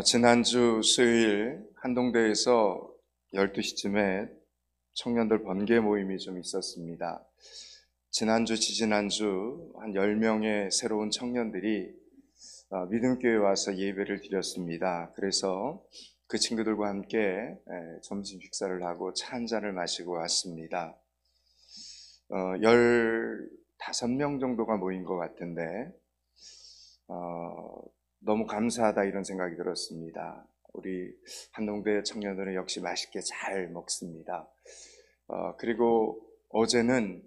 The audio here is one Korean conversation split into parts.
지난주 수요일 한동대에서 12시쯤에 청년들 번개 모임이 좀 있었습니다. 지난주, 지지난주 한 10명의 새로운 청년들이 믿음교회에 와서 예배를 드렸습니다. 그래서 그 친구들과 함께 점심 식사를 하고 차 한 잔을 마시고 왔습니다. 15명 정도가 모인 것 같은데 너무 감사하다 이런 생각이 들었습니다. 우리 한동대 청년들은 역시 맛있게 잘 먹습니다. 그리고 어제는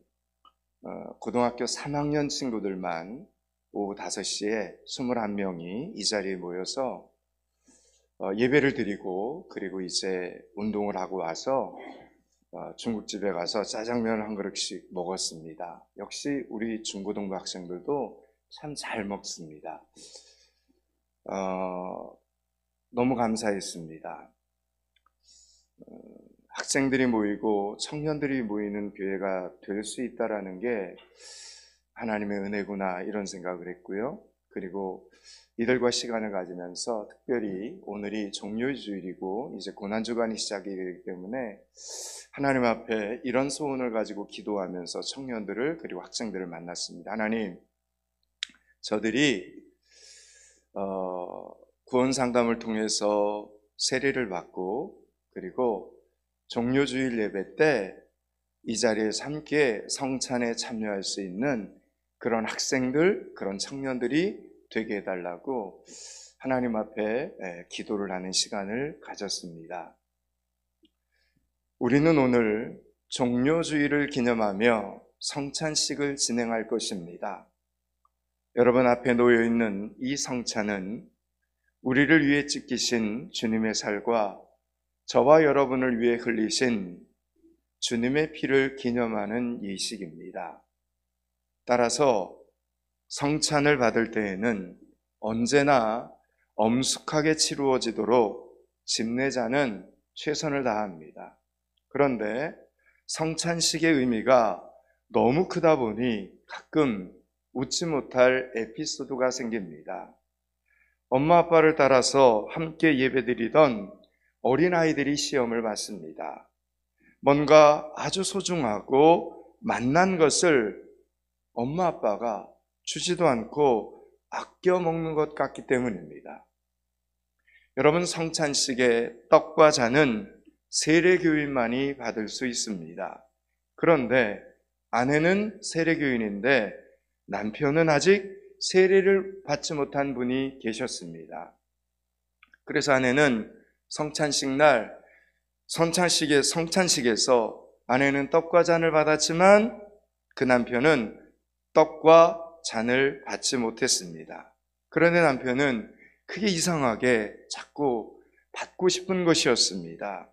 고등학교 3학년 친구들만 오후 5시에 21명이 이 자리에 모여서 예배를 드리고 그리고 이제 운동을 하고 와서 중국집에 가서 짜장면 한 그릇씩 먹었습니다. 역시 우리 중고등부 학생들도 참 잘 먹습니다. 너무 감사했습니다. 학생들이 모이고 청년들이 모이는 교회가 될 수 있다라는 게 하나님의 은혜구나 이런 생각을 했고요. 그리고 이들과 시간을 가지면서 특별히 오늘이 종료주일이고 이제 고난주간이 시작이 되기 때문에 하나님 앞에 이런 소원을 가지고 기도하면서 청년들을 그리고 학생들을 만났습니다. 하나님, 저들이 구원 상담을 통해서 세례를 받고 그리고 종료주일 예배 때 이 자리에서 함께 성찬에 참여할 수 있는 그런 학생들, 그런 청년들이 되게 해달라고 하나님 앞에 기도를 하는 시간을 가졌습니다. 우리는 오늘 종료주일을 기념하며 성찬식을 진행할 것입니다. 여러분 앞에 놓여있는 이 성찬은 우리를 위해 찢기신 주님의 살과 저와 여러분을 위해 흘리신 주님의 피를 기념하는 예식입니다. 따라서 성찬을 받을 때에는 언제나 엄숙하게 치루어지도록 집례자는 최선을 다합니다. 그런데 성찬식의 의미가 너무 크다 보니 가끔 웃지 못할 에피소드가 생깁니다. 엄마 아빠를 따라서 함께 예배드리던 어린아이들이 시험을 받습니다. 뭔가 아주 소중하고 만난 것을 엄마 아빠가 주지도 않고 아껴 먹는 것 같기 때문입니다. 여러분, 성찬식의 떡과 잔은 세례교인만이 받을 수 있습니다. 그런데 아내는 세례교인인데 남편은 아직 세례를 받지 못한 분이 계셨습니다. 그래서 아내는 성찬식 날 성찬식에서 아내는 떡과 잔을 받았지만 그 남편은 떡과 잔을 받지 못했습니다. 그런데 남편은 크게 이상하게 자꾸 받고 싶은 것이었습니다.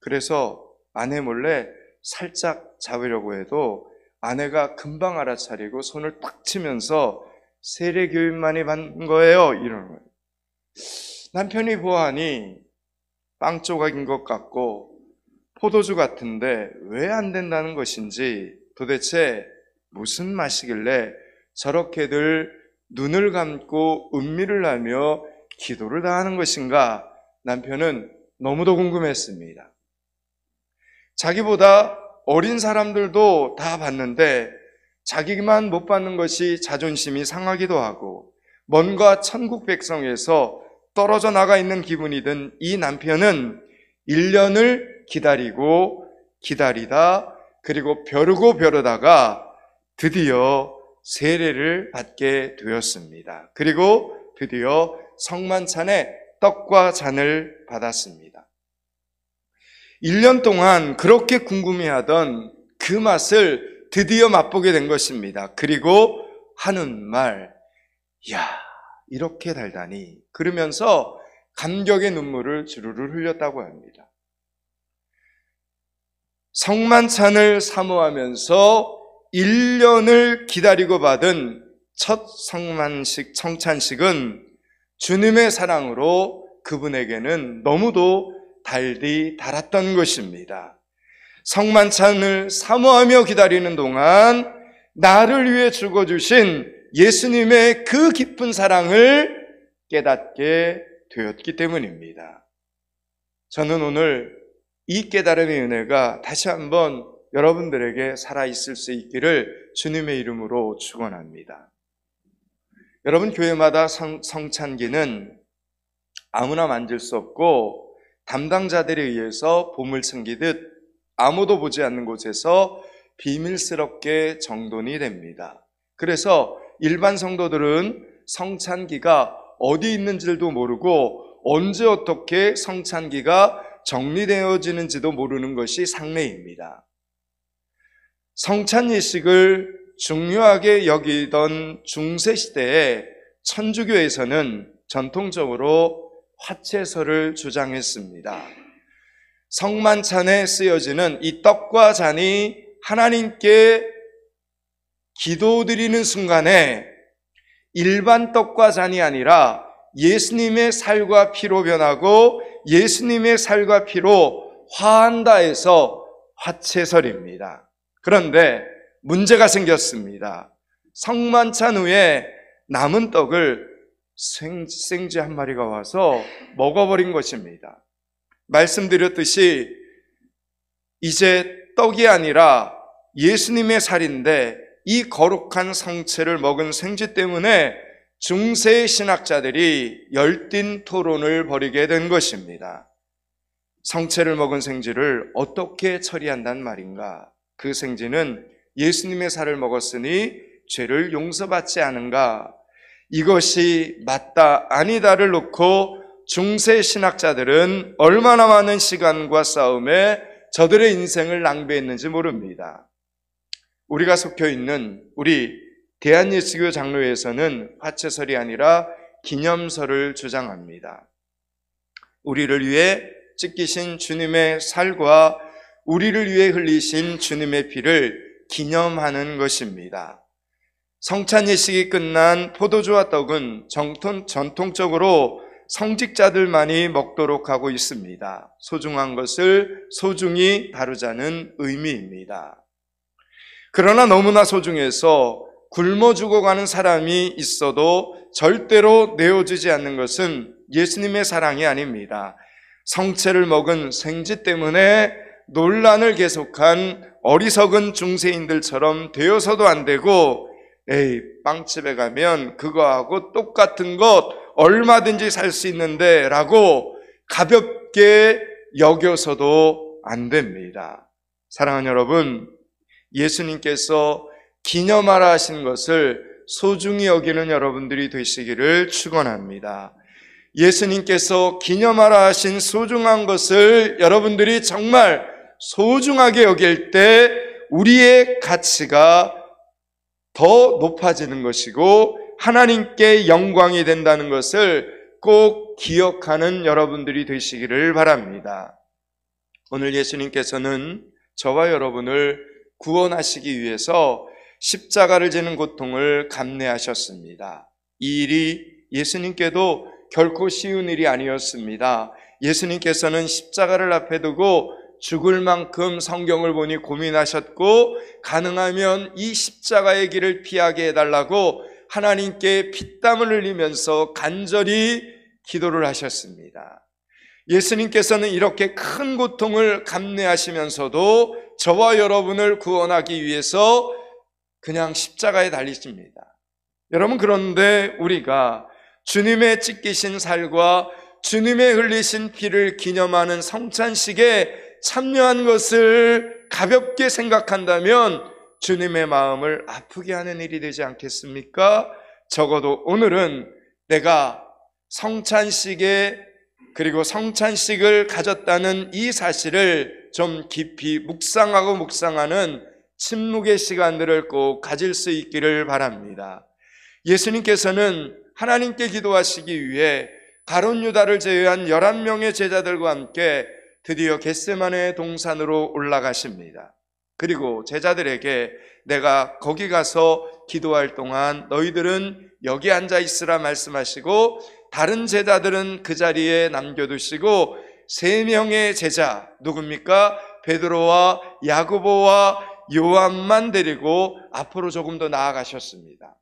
그래서 아내 몰래 살짝 잡으려고 해도 아내가 금방 알아차리고 손을 딱 치면서 세례교인만이 받는 거예요 이러는 거예요. 남편이 보아하니 빵 조각인 것 같고 포도주 같은데 왜 안 된다는 것인지 도대체 무슨 맛이길래 저렇게들 눈을 감고 음미를 하며 기도를 다 하는 것인가 남편은 너무도 궁금했습니다. 자기보다 어린 사람들도 다 봤는데 자기만 못 받는 것이 자존심이 상하기도 하고 뭔가 천국 백성에서 떨어져 나가 있는 기분이 든 이 남편은 1년을 기다리다 그리고 벼르다가 드디어 세례를 받게 되었습니다. 그리고 드디어 성만찬에 떡과 잔을 받았습니다. 1년 동안 그렇게 궁금해하던 그 맛을 드디어 맛보게 된 것입니다. 그리고 하는 말, 이야, 이렇게 달다니. 그러면서 감격의 눈물을 주르르 흘렸다고 합니다. 성만찬을 사모하면서 1년을 기다리고 받은 첫 성찬식은 주님의 사랑으로 그분에게는 너무도 달았던 것입니다. 성만찬을 사모하며 기다리는 동안 나를 위해 죽어주신 예수님의 그 깊은 사랑을 깨닫게 되었기 때문입니다. 저는 오늘 이 깨달음의 은혜가 다시 한번 여러분들에게 살아있을 수 있기를 주님의 이름으로 축원합니다. 여러분, 교회마다 성찬기는 아무나 만질 수 없고 담당자들에 의해서 보물 챙기듯 아무도 보지 않는 곳에서 비밀스럽게 정돈이 됩니다. 그래서 일반 성도들은 성찬기가 어디 있는지도 모르고 언제 어떻게 성찬기가 정리되어지는지도 모르는 것이 상례입니다. 성찬 예식을 중요하게 여기던 중세시대에 천주교에서는 전통적으로 화채설을 주장했습니다. 성만찬에 쓰여지는 이 떡과 잔이 하나님께 기도드리는 순간에 일반 떡과 잔이 아니라 예수님의 살과 피로 변하고 예수님의 살과 피로 화한다 해서 화채설입니다. 그런데 문제가 생겼습니다. 성만찬 후에 남은 떡을 생쥐 한 마리가 와서 먹어버린 것입니다. 말씀드렸듯이 이제 떡이 아니라 예수님의 살인데 이 거룩한 성체를 먹은 생쥐 때문에 중세 신학자들이 열띤 토론을 벌이게 된 것입니다. 성체를 먹은 생쥐를 어떻게 처리한단 말인가? 그 생쥐는 예수님의 살을 먹었으니 죄를 용서받지 않은가? 이것이 맞다 아니다를 놓고 중세 신학자들은 얼마나 많은 시간과 싸움에 저들의 인생을 낭비했는지 모릅니다. 우리가 속혀 있는 우리 대한예수교 장로회에서는 화채설이 아니라 기념설을 주장합니다. 우리를 위해 찢기신 주님의 살과 우리를 위해 흘리신 주님의 피를 기념하는 것입니다. 성찬 예식이 끝난 포도주와 떡은 전통적으로 성직자들만이 먹도록 하고 있습니다. 소중한 것을 소중히 다루자는 의미입니다. 그러나 너무나 소중해서 굶어 죽어가는 사람이 있어도 절대로 내어주지 않는 것은 예수님의 사랑이 아닙니다. 성체를 먹은 생쥐 때문에 논란을 계속한 어리석은 중세인들처럼 되어서도 안 되고, 에이, 빵집에 가면 그거하고 똑같은 것 얼마든지 살 수 있는데 라고 가볍게 여겨서도 안 됩니다. 사랑하는 여러분, 예수님께서 기념하라 하신 것을 소중히 여기는 여러분들이 되시기를 축원합니다. 예수님께서 기념하라 하신 소중한 것을 여러분들이 정말 소중하게 여길 때 우리의 가치가 더 높아지는 것이고 하나님께 영광이 된다는 것을 꼭 기억하는 여러분들이 되시기를 바랍니다. 오늘 예수님께서는 저와 여러분을 구원하시기 위해서 십자가를 지는 고통을 감내하셨습니다. 이 일이 예수님께도 결코 쉬운 일이 아니었습니다. 예수님께서는 십자가를 앞에 두고 죽을 만큼 성경을 보니 고민하셨고, 가능하면 이 십자가의 길을 피하게 해달라고 하나님께 피땀을 흘리면서 간절히 기도를 하셨습니다. 예수님께서는 이렇게 큰 고통을 감내하시면서도 저와 여러분을 구원하기 위해서 그냥 십자가에 달리십니다. 여러분, 그런데 우리가 주님의 찢기신 살과 주님의 흘리신 피를 기념하는 성찬식에 참여한 것을 가볍게 생각한다면 주님의 마음을 아프게 하는 일이 되지 않겠습니까? 적어도 오늘은 내가 성찬식에 그리고 성찬식을 가졌다는 이 사실을 좀 깊이 묵상하는 침묵의 시간들을 꼭 가질 수 있기를 바랍니다. 예수님께서는 하나님께 기도하시기 위해 가룟 유다를 제외한 11명의 제자들과 함께 드디어 겟세마네 동산으로 올라가십니다. 그리고 제자들에게 내가 거기 가서 기도할 동안 너희들은 여기 앉아 있으라 말씀하시고, 다른 제자들은 그 자리에 남겨두시고 3명의 제자, 누굽니까? 베드로와 야고보와 요한만 데리고 앞으로 조금 더 나아가셨습니다.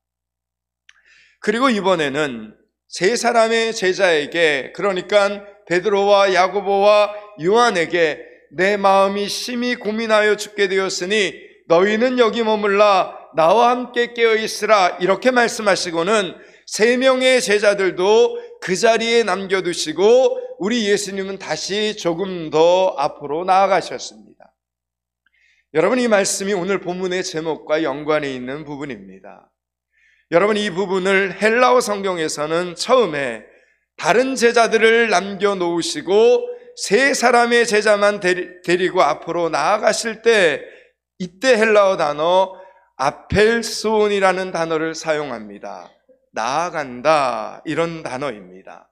그리고 이번에는 세 사람의 제자에게, 그러니까 베드로와 야고보와 요한에게 내 마음이 심히 고민하여 죽게 되었으니 너희는 여기 머물라 나와 함께 깨어 있으라 이렇게 말씀하시고는 세 명의 제자들도 그 자리에 남겨두시고 우리 예수님은 다시 조금 더 앞으로 나아가셨습니다. 여러분, 이 말씀이 오늘 본문의 제목과 연관이 있는 부분입니다. 여러분, 이 부분을 헬라어 성경에서는 처음에 다른 제자들을 남겨놓으시고 세 사람의 제자만 데리고 앞으로 나아가실 때, 이때 헬라어 단어 아펠소온이라는 단어를 사용합니다. 나아간다, 이런 단어입니다.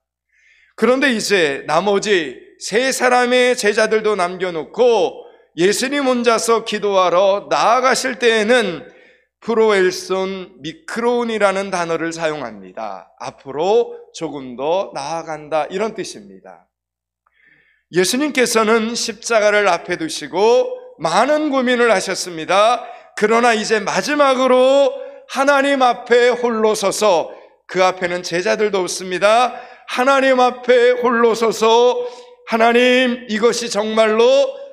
그런데 이제 나머지 세 사람의 제자들도 남겨놓고 예수님 혼자서 기도하러 나아가실 때에는 프로엘손 미크로온이라는 단어를 사용합니다. 앞으로 조금 더 나아간다, 이런 뜻입니다. 예수님께서는 십자가를 앞에 두시고 많은 고민을 하셨습니다. 그러나 이제 마지막으로 하나님 앞에 홀로 서서, 그 앞에는 제자들도 없습니다. 하나님 앞에 홀로 서서 하나님, 이것이 정말로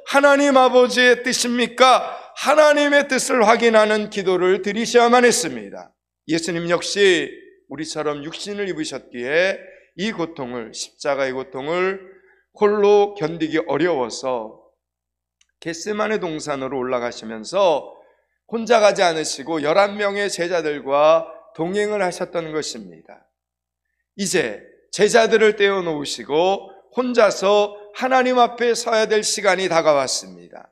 하나님 아버지의 뜻입니까? 하나님의 뜻을 확인하는 기도를 드리셔야만 했습니다. 예수님 역시 우리처럼 육신을 입으셨기에 이 고통을, 십자가의 고통을 홀로 견디기 어려워서 겟세마네 동산으로 올라가시면서 혼자 가지 않으시고 11명의 제자들과 동행을 하셨던 것입니다. 이제 제자들을 떼어놓으시고 혼자서 하나님 앞에 서야 될 시간이 다가왔습니다.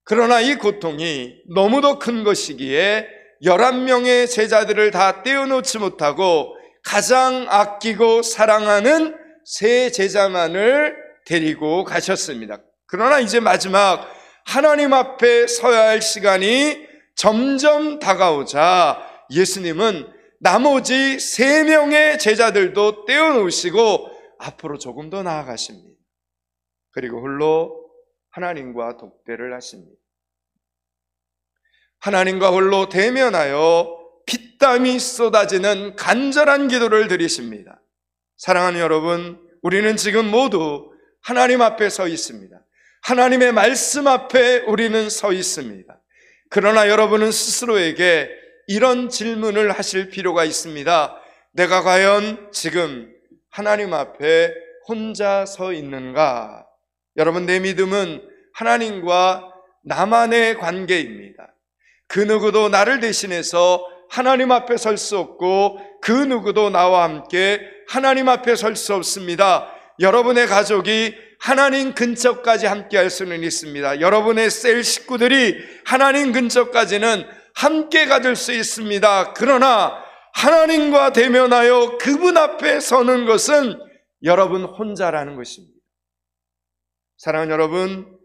그러나 이 고통이 너무도 큰 것이기에 11명의 제자들을 다 떼어놓지 못하고 가장 아끼고 사랑하는 세 제자만을 데리고 가셨습니다. 그러나 이제 마지막 하나님 앞에 서야 할 시간이 점점 다가오자 예수님은 나머지 3명의 제자들도 떼어놓으시고 앞으로 조금 더 나아가십니다. 그리고 홀로 하나님과 독대를 하십니다. 하나님과 홀로 대면하여 피땀이 쏟아지는 간절한 기도를 드리십니다. 사랑하는 여러분, 우리는 지금 모두 하나님 앞에 서 있습니다. 하나님의 말씀 앞에 우리는 서 있습니다. 그러나 여러분은 스스로에게 이런 질문을 하실 필요가 있습니다. 내가 과연 지금 하나님 앞에 혼자 서 있는가? 여러분, 내 믿음은 하나님과 나만의 관계입니다. 그 누구도 나를 대신해서 하나님 앞에 설 수 없고 그 누구도 나와 함께 하나님 앞에 설 수 없습니다. 여러분의 가족이 하나님 근처까지 함께 할 수는 있습니다. 여러분의 셀 식구들이 하나님 근처까지는 함께 가줄 수 있습니다. 그러나 하나님과 대면하여 그분 앞에 서는 것은 여러분 혼자라는 것입니다. 사랑하는 여러분,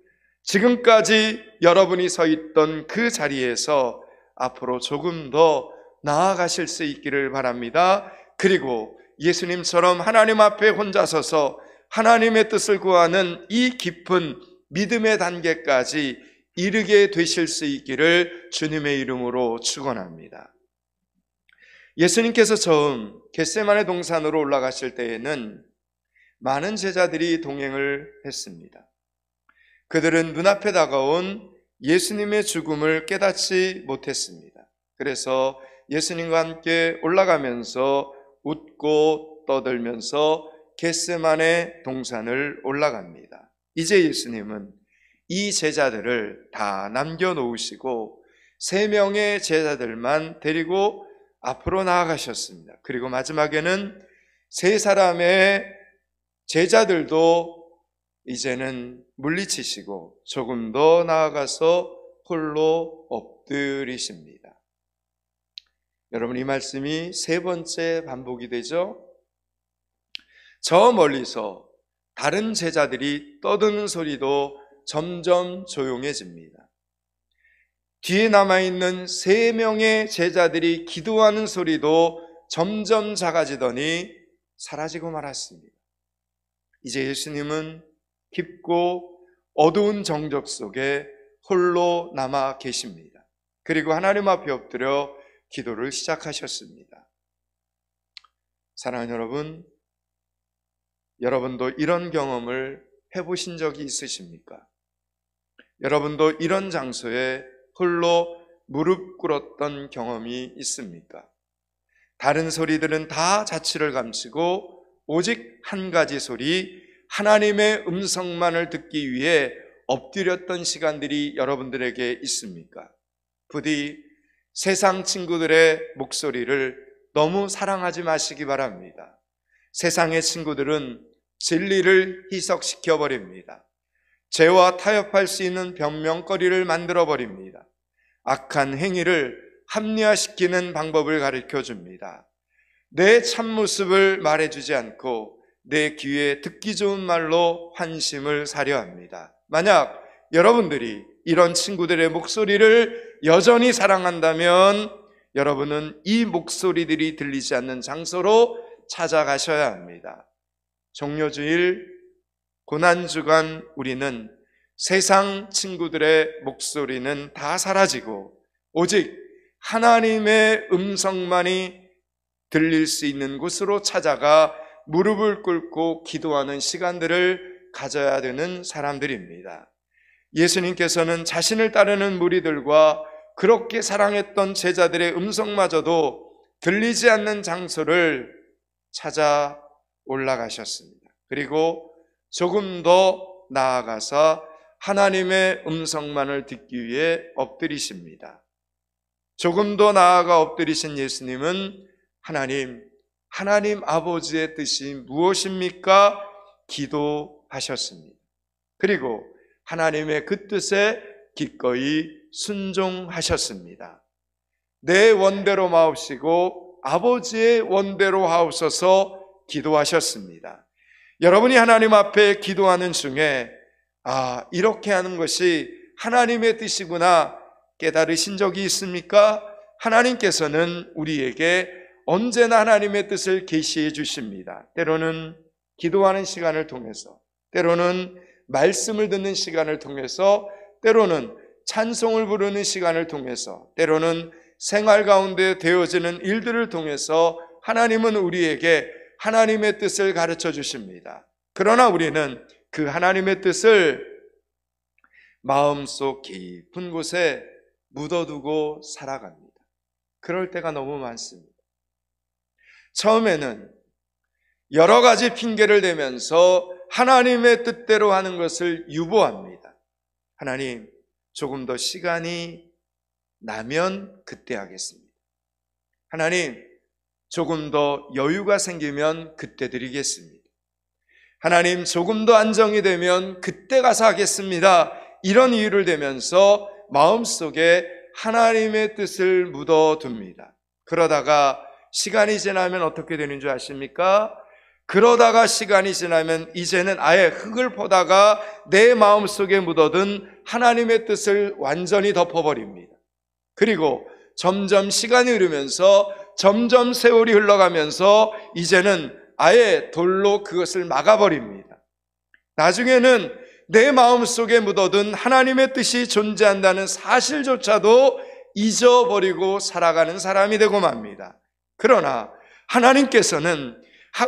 지금까지 여러분이 서 있던 그 자리에서 앞으로 조금 더 나아가실 수 있기를 바랍니다. 그리고 예수님처럼 하나님 앞에 혼자 서서 하나님의 뜻을 구하는 이 깊은 믿음의 단계까지 이르게 되실 수 있기를 주님의 이름으로 축원합니다. 예수님께서 처음 겟세마네 동산으로 올라가실 때에는 많은 제자들이 동행을 했습니다. 그들은 눈앞에 다가온 예수님의 죽음을 깨닫지 못했습니다. 그래서 예수님과 함께 올라가면서 웃고 떠들면서 겟세마네 동산을 올라갑니다. 이제 예수님은 이 제자들을 다 남겨놓으시고 3명의 제자들만 데리고 앞으로 나아가셨습니다. 그리고 마지막에는 3사람의 제자들도 이제는 물리치시고 조금 더 나아가서 홀로 엎드리십니다. 여러분, 이 말씀이 3번째 반복이 되죠. 저 멀리서 다른 제자들이 떠드는 소리도 점점 조용해집니다. 뒤에 남아있는 3명의 제자들이 기도하는 소리도 점점 작아지더니 사라지고 말았습니다. 이제 예수님은 깊고 어두운 정적 속에 홀로 남아 계십니다. 그리고 하나님 앞에 엎드려 기도를 시작하셨습니다. 사랑하는 여러분, 여러분도 이런 경험을 해보신 적이 있으십니까? 여러분도 이런 장소에 홀로 무릎 꿇었던 경험이 있습니까? 다른 소리들은 다 자취를 감추고 오직 한 가지 소리, 하나님의 음성만을 듣기 위해 엎드렸던 시간들이 여러분들에게 있습니까? 부디 세상 친구들의 목소리를 너무 사랑하지 마시기 바랍니다. 세상의 친구들은 진리를 희석시켜 버립니다. 죄와 타협할 수 있는 변명거리를 만들어 버립니다. 악한 행위를 합리화시키는 방법을 가르쳐 줍니다. 내 참모습을 말해주지 않고 내 귀에 듣기 좋은 말로 환심을 사려 합니다. 만약 여러분들이 이런 친구들의 목소리를 여전히 사랑한다면 여러분은 이 목소리들이 들리지 않는 장소로 찾아가셔야 합니다. 종료주일, 고난주간 우리는 세상 친구들의 목소리는 다 사라지고 오직 하나님의 음성만이 들릴 수 있는 곳으로 찾아가 무릎을 꿇고 기도하는 시간들을 가져야 되는 사람들입니다. 예수님께서는 자신을 따르는 무리들과 그렇게 사랑했던 제자들의 음성마저도 들리지 않는 장소를 찾아 올라가셨습니다. 그리고 조금 더 나아가서 하나님의 음성만을 듣기 위해 엎드리십니다. 조금 더 나아가 엎드리신 예수님은 하나님 아버지의 뜻이 무엇입니까? 기도하셨습니다. 그리고 하나님의 그 뜻에 기꺼이 순종하셨습니다. 내 원대로 마옵시고 아버지의 원대로 하옵소서 기도하셨습니다. 여러분이 하나님 앞에 기도하는 중에 이렇게 하는 것이 하나님의 뜻이구나 깨달으신 적이 있습니까? 하나님께서는 우리에게 언제나 하나님의 뜻을 계시해 주십니다. 때로는 기도하는 시간을 통해서, 때로는 말씀을 듣는 시간을 통해서, 때로는 찬송을 부르는 시간을 통해서, 때로는 생활 가운데 되어지는 일들을 통해서 하나님은 우리에게 하나님의 뜻을 가르쳐 주십니다. 그러나 우리는 그 하나님의 뜻을 마음속 깊은 곳에 묻어두고 살아갑니다. 그럴 때가 너무 많습니다. 처음에는 여러 가지 핑계를 대면서 하나님의 뜻대로 하는 것을 유보합니다. 하나님, 조금 더 시간이 나면 그때 하겠습니다. 하나님, 조금 더 여유가 생기면 그때 드리겠습니다. 하나님, 조금 더 안정이 되면 그때 가서 하겠습니다. 이런 이유를 대면서 마음속에 하나님의 뜻을 묻어둡니다. 그러다가 시간이 지나면 어떻게 되는 줄 아십니까? 그러다가 시간이 지나면 이제는 아예 흙을 보다가 내 마음속에 묻어둔 하나님의 뜻을 완전히 덮어버립니다. 그리고 점점 시간이 흐르면서 점점 세월이 흘러가면서 이제는 아예 돌로 그것을 막아버립니다. 나중에는 내 마음속에 묻어둔 하나님의 뜻이 존재한다는 사실조차도 잊어버리고 살아가는 사람이 되고 맙니다. 그러나 하나님께서는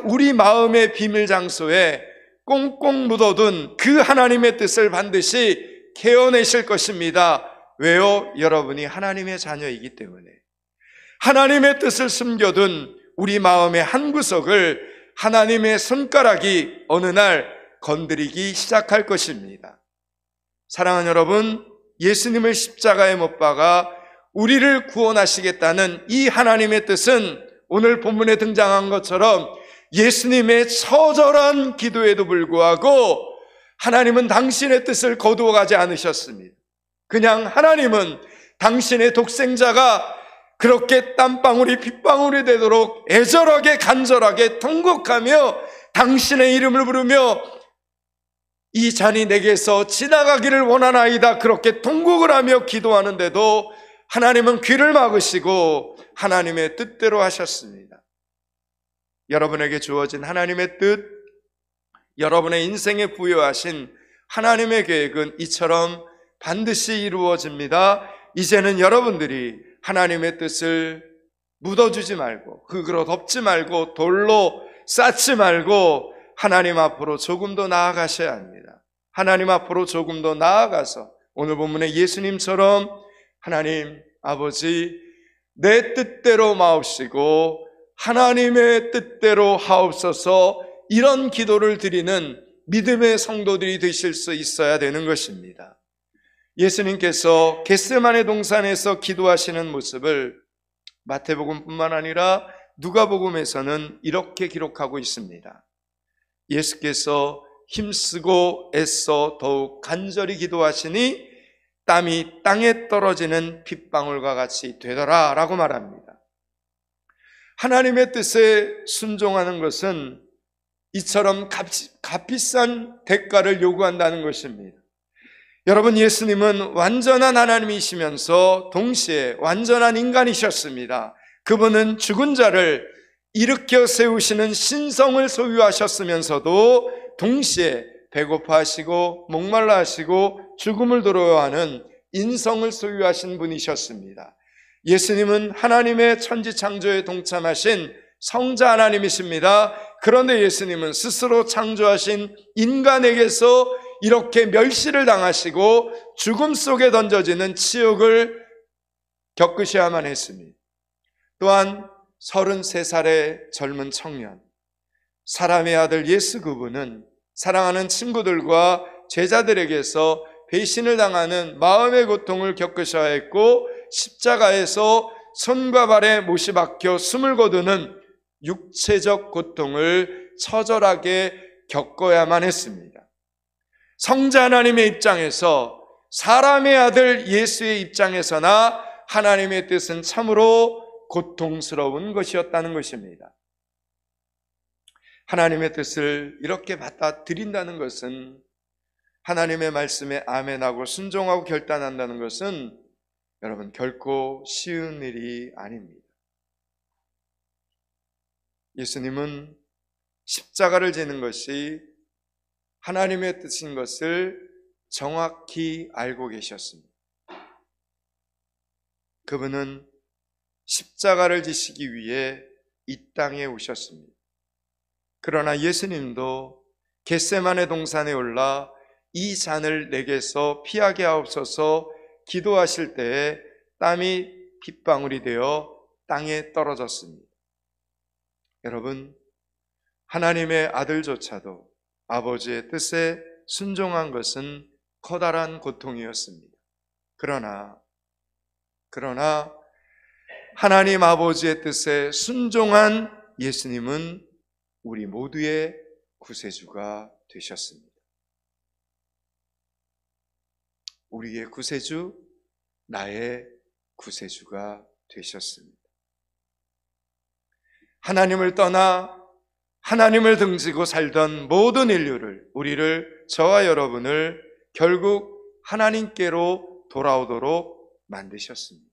우리 마음의 비밀 장소에 꽁꽁 묻어둔 그 하나님의 뜻을 반드시 캐어내실 것입니다. 왜요? 여러분이 하나님의 자녀이기 때문에. 하나님의 뜻을 숨겨둔 우리 마음의 한 구석을 하나님의 손가락이 어느 날 건드리기 시작할 것입니다. 사랑하는 여러분, 예수님을 십자가에 못 박아 우리를 구원하시겠다는 이 하나님의 뜻은 오늘 본문에 등장한 것처럼 예수님의 처절한 기도에도 불구하고 하나님은 당신의 뜻을 거두어 가지 않으셨습니다. 그냥 하나님은 당신의 독생자가 그렇게 땀방울이 핏방울이 되도록 애절하게 간절하게 통곡하며 당신의 이름을 부르며 이 잔이 내게서 지나가기를 원하나이다 그렇게 통곡을 하며 기도하는데도 하나님은 귀를 막으시고 하나님의 뜻대로 하셨습니다. 여러분에게 주어진 하나님의 뜻, 여러분의 인생에 부여하신 하나님의 계획은 이처럼 반드시 이루어집니다. 이제는 여러분들이 하나님의 뜻을 묻어주지 말고, 흙으로 덮지 말고, 돌로 쌓지 말고 하나님 앞으로 조금 더 나아가셔야 합니다. 하나님 앞으로 조금 더 나아가서 오늘 본문의 예수님처럼 하나님 아버지, 내 뜻대로 마옵시고 하나님의 뜻대로 하옵소서, 이런 기도를 드리는 믿음의 성도들이 되실 수 있어야 되는 것입니다. 예수님께서 겟세마네 동산에서 기도하시는 모습을 마태복음뿐만 아니라 누가복음에서는 이렇게 기록하고 있습니다. 예수께서 힘쓰고 애써 더욱 간절히 기도하시니 땀이 땅에 떨어지는 핏방울과 같이 되더라 라고 말합니다. 하나님의 뜻에 순종하는 것은 이처럼 값비싼 대가를 요구한다는 것입니다. 여러분, 예수님은 완전한 하나님이시면서 동시에 완전한 인간이셨습니다. 그분은 죽은 자를 일으켜 세우시는 신성을 소유하셨으면서도 동시에 배고파하시고 목말라 하시고 죽음을 두려워하는 인성을 소유하신 분이셨습니다. 예수님은 하나님의 천지창조에 동참하신 성자 하나님이십니다. 그런데 예수님은 스스로 창조하신 인간에게서 이렇게 멸시를 당하시고 죽음 속에 던져지는 치욕을 겪으셔야만 했습니다. 또한 33살의 젊은 청년, 사람의 아들 예수, 그분은 사랑하는 친구들과 제자들에게서 배신을 당하는 마음의 고통을 겪으셔야 했고, 십자가에서 손과 발에 못이 박혀 숨을 거두는 육체적 고통을 처절하게 겪어야만 했습니다. 성자 하나님의 입장에서, 사람의 아들 예수의 입장에서나 하나님의 뜻은 참으로 고통스러운 것이었다는 것입니다. 하나님의 뜻을 이렇게 받아들인다는 것은, 하나님의 말씀에 아멘하고 순종하고 결단한다는 것은 여러분 결코 쉬운 일이 아닙니다. 예수님은 십자가를 지는 것이 하나님의 뜻인 것을 정확히 알고 계셨습니다. 그분은 십자가를 지시기 위해 이 땅에 오셨습니다. 그러나 예수님도 겟세마네 동산에 올라 이 잔을 내게서 피하게 하옵소서 기도하실 때에 땀이 핏방울이 되어 땅에 떨어졌습니다. 여러분, 하나님의 아들조차도 아버지의 뜻에 순종한 것은 커다란 고통이었습니다. 그러나 하나님 아버지의 뜻에 순종한 예수님은 우리 모두의 구세주가 되셨습니다. 우리의 구세주, 나의 구세주가 되셨습니다. 하나님을 떠나 하나님을 등지고 살던 모든 인류를, 우리를, 저와 여러분을 결국 하나님께로 돌아오도록 만드셨습니다.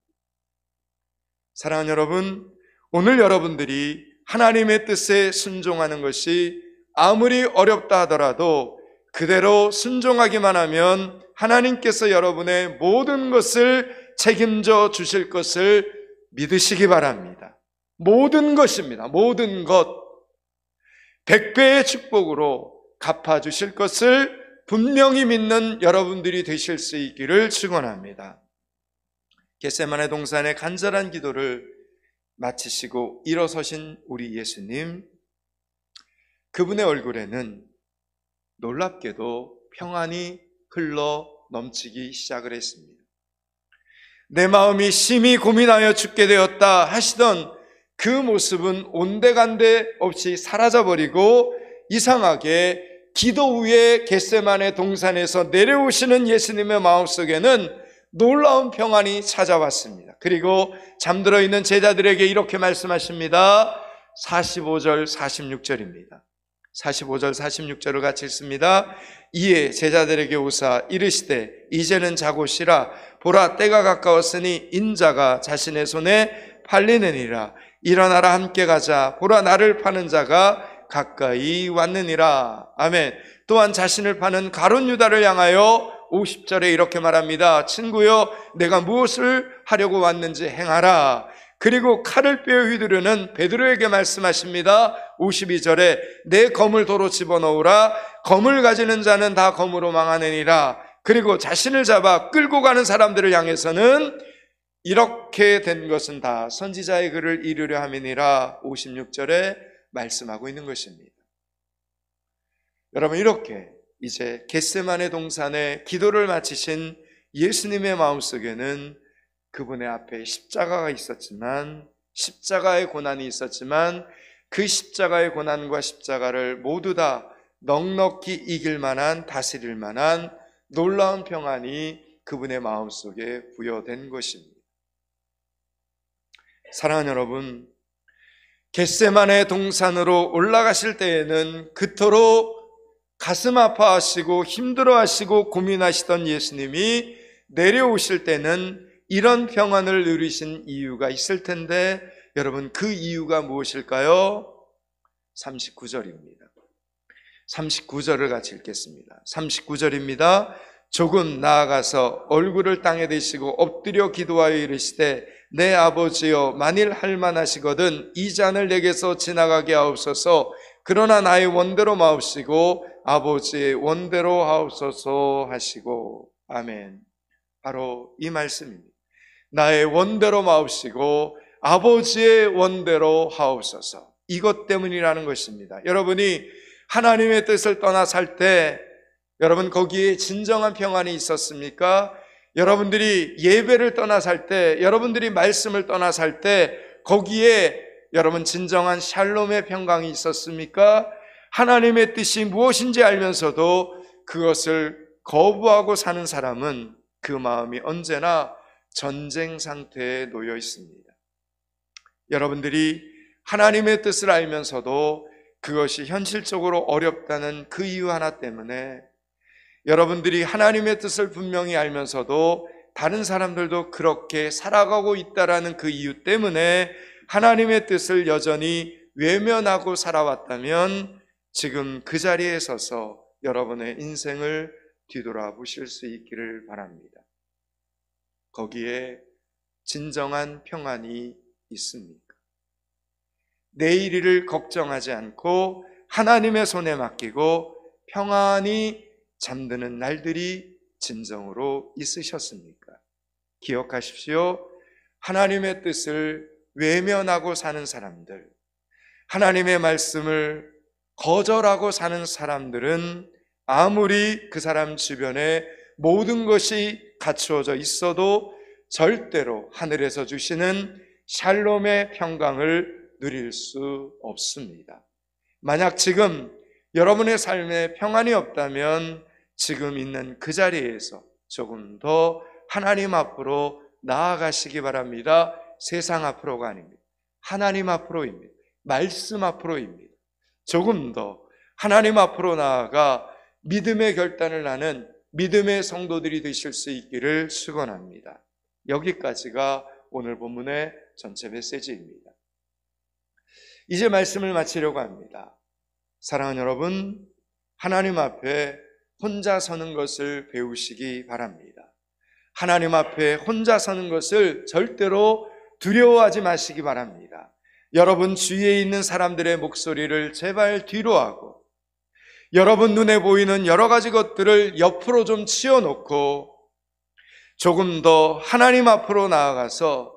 사랑하는 여러분, 오늘 여러분들이 하나님의 뜻에 순종하는 것이 아무리 어렵다 하더라도 그대로 순종하기만 하면 하나님께서 여러분의 모든 것을 책임져 주실 것을 믿으시기 바랍니다. 모든 것입니다. 모든 것. 100배의 축복으로 갚아주실 것을 분명히 믿는 여러분들이 되실 수 있기를 축원합니다. 겟세마네 동산의 간절한 기도를 마치시고 일어서신 우리 예수님, 그분의 얼굴에는 놀랍게도 평안이 흘러 넘치기 시작을 했습니다. 내 마음이 심히 고민하여 죽게 되었다 하시던 그 모습은 온데간데 없이 사라져버리고, 이상하게 기도 후에 겟세마네 동산에서 내려오시는 예수님의 마음속에는 놀라운 평안이 찾아왔습니다. 그리고 잠들어 있는 제자들에게 이렇게 말씀하십니다. 45절 46절입니다. 45절 46절을 같이 읽습니다. 이에 제자들에게 오사 이르시되 이제는 자고 쉬라. 보라, 때가 가까웠으니 인자가 자신의 손에 팔리느니라. 일어나라, 함께 가자. 보라, 나를 파는 자가 가까이 왔느니라. 아멘. 또한 자신을 파는 가룟 유다를 향하여 50절에 이렇게 말합니다. 친구여, 내가 무엇을 하려고 왔는지 행하라. 그리고 칼을 빼어 휘두르는 베드로에게 말씀하십니다. 52절에 내 검을 도로 집어넣으라. 검을 가지는 자는 다 검으로 망하느니라. 그리고 자신을 잡아 끌고 가는 사람들을 향해서는 이렇게 된 것은 다 선지자의 글을 이루려 함이니라. 56절에 말씀하고 있는 것입니다. 여러분, 이렇게 이제 겟세마네 동산에 기도를 마치신 예수님의 마음속에는 그분의 앞에 십자가가 있었지만, 십자가의 고난이 있었지만, 그 십자가의 고난과 십자가를 모두 다 넉넉히 이길 만한, 다스릴 만한 놀라운 평안이 그분의 마음속에 부여된 것입니다. 사랑하는 여러분, 겟세마네 동산으로 올라가실 때에는 그토록 가슴 아파하시고 힘들어하시고 고민하시던 예수님이 내려오실 때는 이런 평안을 누리신 이유가 있을 텐데, 여러분, 그 이유가 무엇일까요? 39절입니다. 39절을 같이 읽겠습니다. 39절입니다. 조금 나아가서 얼굴을 땅에 대시고 엎드려 기도하여 이르시되 내 아버지여, 만일 할만하시거든 이 잔을 내게서 지나가게 하옵소서. 그러나 나의 원대로 마옵시고 아버지의 원대로 하옵소서 하시고. 아멘. 바로 이 말씀입니다. 나의 원대로 마옵시고 아버지의 원대로 하옵소서. 이것 때문이라는 것입니다. 여러분이 하나님의 뜻을 떠나 살 때 여러분 거기에 진정한 평안이 있었습니까? 여러분들이 예배를 떠나 살 때, 여러분들이 말씀을 떠나 살 때 거기에 여러분 진정한 샬롬의 평강이 있었습니까? 하나님의 뜻이 무엇인지 알면서도 그것을 거부하고 사는 사람은 그 마음이 언제나 전쟁 상태에 놓여 있습니다. 여러분들이 하나님의 뜻을 알면서도 그것이 현실적으로 어렵다는 그 이유 하나 때문에, 여러분들이 하나님의 뜻을 분명히 알면서도 다른 사람들도 그렇게 살아가고 있다라는 그 이유 때문에 하나님의 뜻을 여전히 외면하고 살아왔다면 지금 그 자리에 서서 여러분의 인생을 뒤돌아보실 수 있기를 바랍니다. 거기에 진정한 평안이 있습니까? 내일을 걱정하지 않고 하나님의 손에 맡기고 평안히 잠드는 날들이 진정으로 있으셨습니까? 기억하십시오. 하나님의 뜻을 외면하고 사는 사람들, 하나님의 말씀을 거절하고 사는 사람들은 아무리 그 사람 주변에 모든 것이 갖추어져 있어도 절대로 하늘에서 주시는 샬롬의 평강을 누릴 수 없습니다. 만약 지금 여러분의 삶에 평안이 없다면 지금 있는 그 자리에서 조금 더 하나님 앞으로 나아가시기 바랍니다. 세상 앞으로가 아닙니다. 하나님 앞으로입니다. 말씀 앞으로입니다. 조금 더 하나님 앞으로 나아가 믿음의 결단을 하는 믿음의 성도들이 되실 수 있기를 축원합니다. 여기까지가 오늘 본문의 전체 메시지입니다. 이제 말씀을 마치려고 합니다. 사랑하는 여러분, 하나님 앞에 혼자 서는 것을 배우시기 바랍니다. 하나님 앞에 혼자 서는 것을 절대로 두려워하지 마시기 바랍니다. 여러분 주위에 있는 사람들의 목소리를 제발 뒤로 하고, 여러분 눈에 보이는 여러 가지 것들을 옆으로 좀 치워놓고 조금 더 하나님 앞으로 나아가서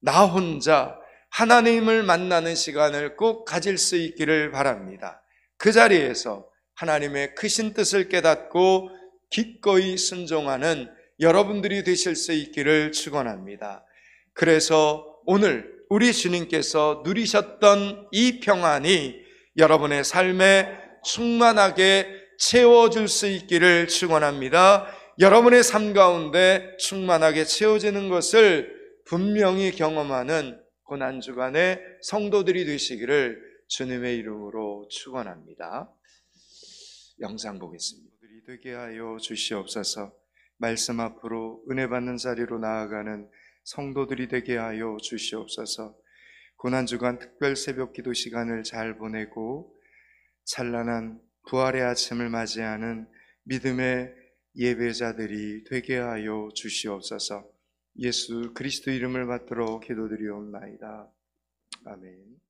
나 혼자 하나님을 만나는 시간을 꼭 가질 수 있기를 바랍니다. 그 자리에서 하나님의 크신 뜻을 깨닫고 기꺼이 순종하는 여러분들이 되실 수 있기를 축원합니다. 그래서 오늘 우리 주님께서 누리셨던 이 평안이 여러분의 삶에 충만하게 채워줄 수 있기를 축원합니다. 여러분의 삶 가운데 충만하게 채워지는 것을 분명히 경험하는 고난주간의 성도들이 되시기를 주님의 이름으로 축원합니다. 영상 보겠습니다. 되게 하여 주시옵소서. 말씀 앞으로 은혜 받는 자리로 나아가는 성도들이 되게 하여 주시옵소서. 고난주간 특별 새벽 기도 시간을 잘 보내고 찬란한 부활의 아침을 맞이하는 믿음의 예배자들이 되게 하여 주시옵소서. 예수 그리스도 이름을 받들어 기도드리옵나이다. 아멘.